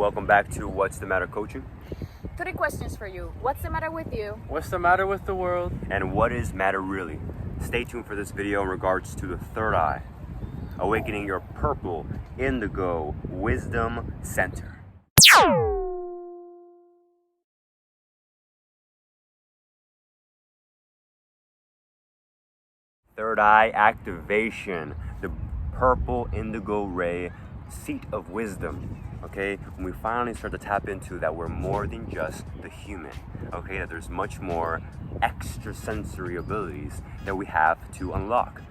Welcome back to What's the Matter Coaching. 3 questions for you. What's the matter with you? What's the matter with the world? And what is matter really? Stay tuned for this video in regards to the third eye, awakening your purple, indigo, wisdom center. Third eye activation, the purple indigo ray, seat of wisdom. Okay, when we finally start to tap into that we're more than just the human, okay, that there's much more extrasensory abilities that we have to unlock.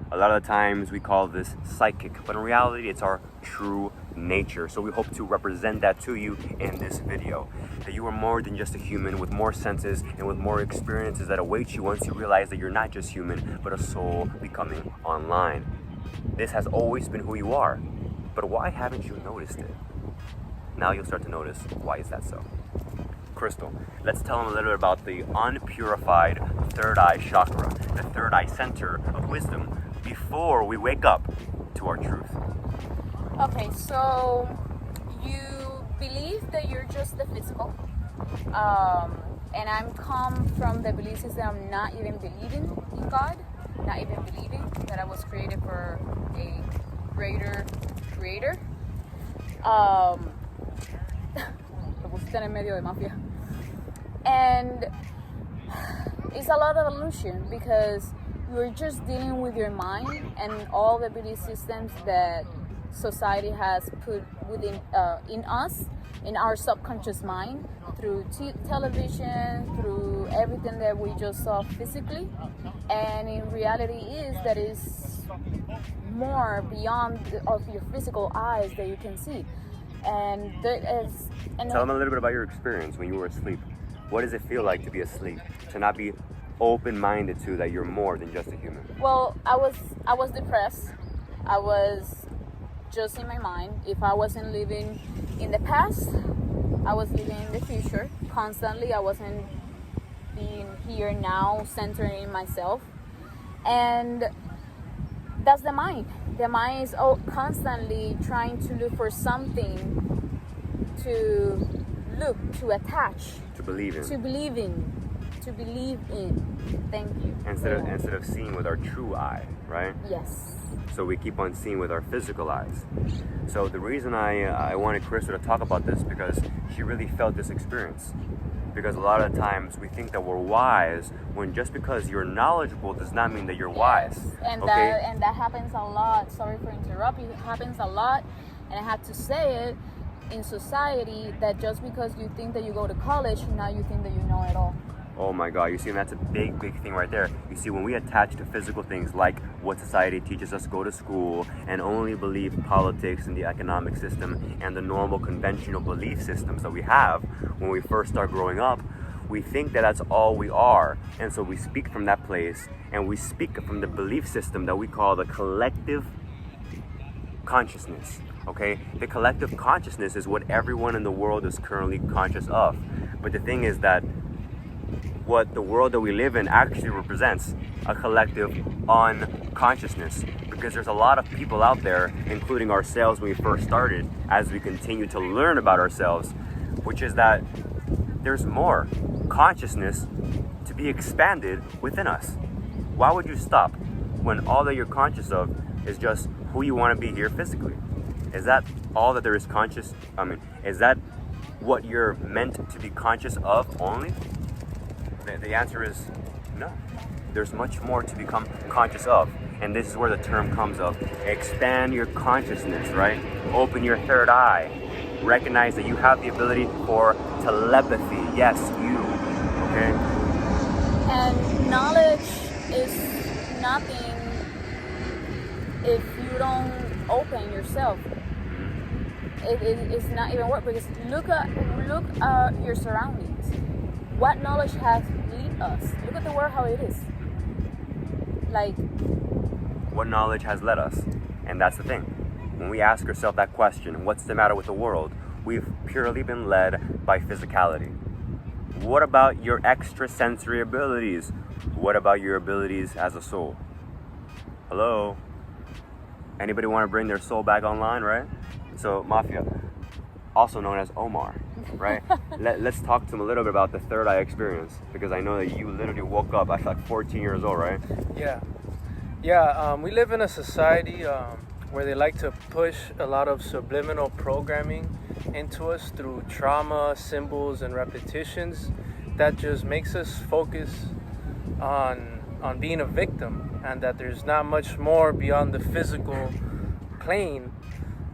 A lot of the times we call this psychic, but in reality it's our true nature. So we hope to represent that to you in this video, that you are more than just a human with more senses and with more experiences that await you once you realize that you're not just human, but a soul becoming online. This has always been who you are, but why haven't you noticed it? Now you'll start to notice why is that so. Crystal, let's tell them a little bit about the unpurified third eye chakra, the third eye center of wisdom, before we wake up to our truth. Okay, so you believe that you're just the physical, and I'm come from the belief system I'm not even believing in God, not even believing that I was created for a greater creator. En medio de mafia. And it's a lot of illusion because you're just dealing with your mind and all the belief systems that society has put within in us, in our subconscious mind, through television, through everything that we just saw physically. And in reality is that is more beyond of your physical eyes that you can see. And there is. And tell them a little bit about your experience when you were asleep. What does it feel like to be asleep? To not be open-minded to that you're more than just a human? Well, I was depressed. I was just in my mind. If I wasn't living in the past, I was living in the future constantly. I wasn't being here now, centering in myself. And that's the mind. The mind is constantly trying to look for something to look, to attach, to believe in. Thank you. Instead of seeing with our true eye, right? Yes. So we keep on seeing with our physical eyes. So the reason I wanted Crystal to talk about this because she really felt this experience. Because a lot of times we think that we're wise when just because you're knowledgeable does not mean that you're wise. And okay? that happens a lot. Sorry for interrupting. It happens a lot, and I have to say it in society that just because you think that you go to college, now you think that you know it all. Oh my God, you see, and that's a big thing right there. You see, when we attach to physical things like what society teaches us to go to school and only believe politics and the economic system and the normal conventional belief systems that we have when we first start growing up, we think that that's all we are. And so we speak from that place and we speak from the belief system that we call the collective consciousness. Okay, the collective consciousness is what everyone in the world is currently conscious of. But the thing is that what the world that we live in actually represents a collective unconsciousness, because there's a lot of people out there, including ourselves when we first started, as we continue to learn about ourselves, which is that there's more consciousness to be expanded within us. Why would you stop when all that you're conscious of is just who you want to be here physically? Is that all that there is conscious? Is that what you're meant to be conscious of only? The answer is no. There's much more to become conscious of. And this is where the term comes of. Expand your consciousness, right? Open your third eye. Recognize that you have the ability for telepathy. Yes, you. Okay? And knowledge is nothing if you don't open yourself. It's not even work, because look at your surroundings. What knowledge has led us? Look at the world how it is. Like, what knowledge has led us? And that's the thing. When we ask ourselves that question, what's the matter with the world? We've purely been led by physicality. What about your extrasensory abilities? What about your abilities as a soul? Hello? Anybody want to bring their soul back online, right? So, Mafia, also known as Omar, right? Let's talk to him a little bit about the third eye experience, because I know that you literally woke up at like 14 years old, right? Yeah. We live in a society where they like to push a lot of subliminal programming into us through trauma, symbols, and repetitions that just makes us focus on being a victim, and that there's not much more beyond the physical plane.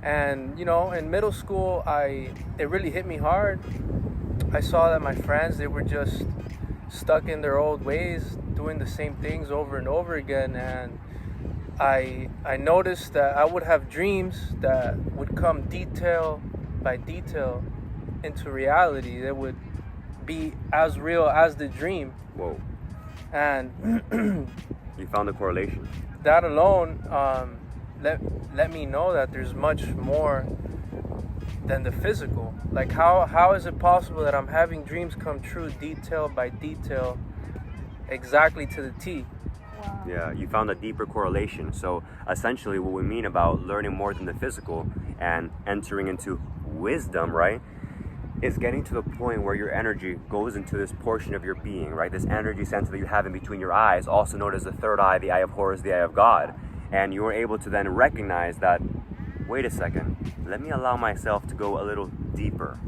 And in middle school, it really hit me hard. I saw that my friends, they were just stuck in their old ways, doing the same things over and over again. And I noticed that I would have dreams that would come detail by detail into reality. They would be as real as the dream. Whoa. And you found the correlation. That alone let me know that there's much more than the physical. Like how is it possible that I'm having dreams come true detail by detail, exactly to the T? Wow. Yeah, you found a deeper correlation. So essentially what we mean about learning more than the physical and entering into wisdom, right, is getting to the point where your energy goes into this portion of your being, right? This energy center that you have in between your eyes, also known as the third eye, the eye of Horus, the eye of God. And you are able to then recognize that, wait a second, let me allow myself to go a little deeper,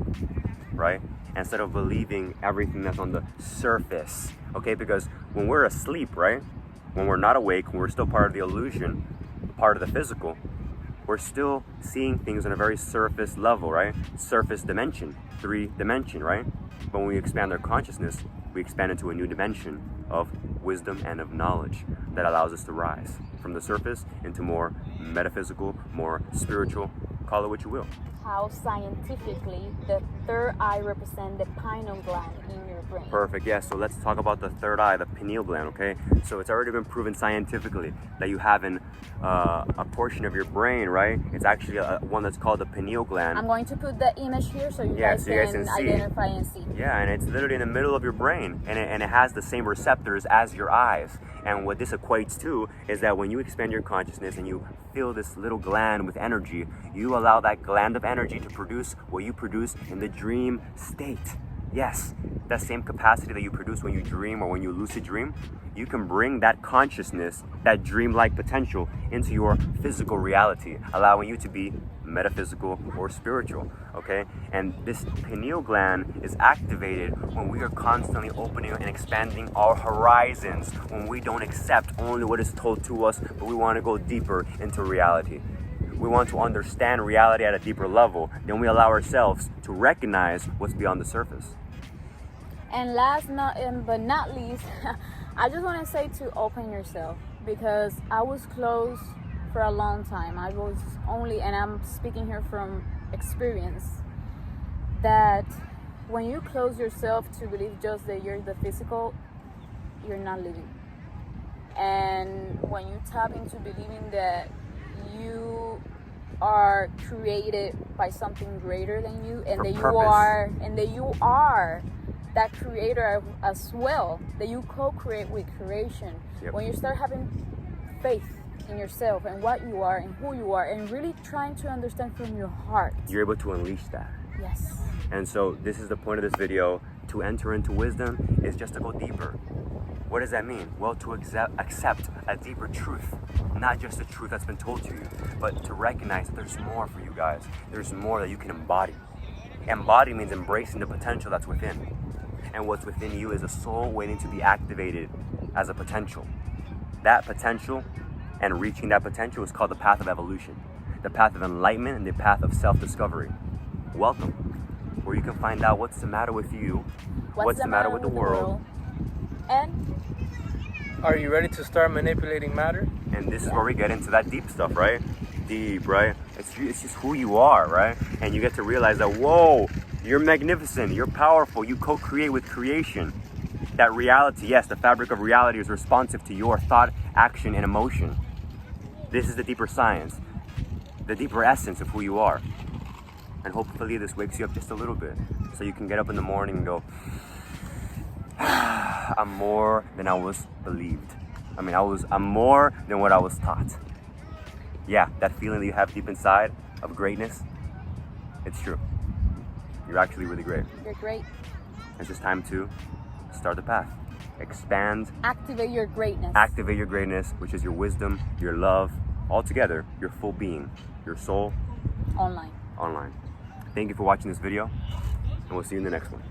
right? Instead of believing everything that's on the surface, okay? Because when we're asleep, right? When we're not awake, when we're still part of the illusion, part of the physical, we're still seeing things on a very surface level, right? Surface dimension, 3D, right? But when we expand our consciousness, we expand into a new dimension of wisdom and of knowledge that allows us to rise from the surface into more metaphysical, more spiritual, call it what you will. How scientifically the third eye represents the pineal gland in your brain. Perfect, yeah, so let's talk about the third eye, the pineal gland, okay? So it's already been proven scientifically that you have a portion of your brain, right? It's actually one that's called the pineal gland. I'm going to put the image here so you guys can see. identify and see. Yeah, and it's literally in the middle of your brain, and it has the same receptors as your eyes. And what this equates to is that when you expand your consciousness and you fill this little gland with energy, you allow that gland of energy to produce what you produce in the dream state. Yes, that same capacity that you produce when you dream or when you lucid dream, you can bring that consciousness, that dreamlike potential into your physical reality, allowing you to be metaphysical or spiritual, okay? And this pineal gland is activated when we are constantly opening and expanding our horizons, when we don't accept only what is told to us, but we want to go deeper into reality. We want to understand reality at a deeper level. Then we allow ourselves to recognize what's beyond the surface. And last but not least, I just want to say to open yourself, because I was closed for a long time. I was only, and I'm speaking here from experience, that when you close yourself to believe just that you're the physical, you're not living. And when you tap into believing that you are created by something greater than you, and that you are that creator as well, that you co-create with creation. Yep. When you start having faith in yourself and what you are and who you are, and really trying to understand from your heart, you're able to unleash that. Yes. And so this is the point of this video. To enter into wisdom is just to go deeper. What does that mean? Well, to accept a deeper truth, not just the truth that's been told to you, but to recognize that there's more for you guys. There's more that you can embody. Embody means embracing the potential that's within. And what's within you is a soul waiting to be activated as a potential. That potential and reaching that potential is called the path of evolution, the path of enlightenment, and the path of self-discovery. Welcome, where you can find out what's the matter with you, what's the matter with the world, and are you ready to start manipulating matter? And this is where we get into that deep stuff, right? Deep, right? It's just who you are, right? And you get to realize that, whoa, you're magnificent, you're powerful, you co-create with creation. That reality, yes, the fabric of reality is responsive to your thought, action, and emotion. This is the deeper science, the deeper essence of who you are. And hopefully this wakes you up just a little bit, so you can get up in the morning and go, I'm more than I was believed. I'm more than what I was taught. Yeah, that feeling that you have deep inside of greatness, it's true. You're actually really great. You're great. It's just time to start the path. Expand. Activate your greatness. Activate your greatness, which is your wisdom, your love, all together, your full being, your soul. Online. Thank you for watching this video, and we'll see you in the next one.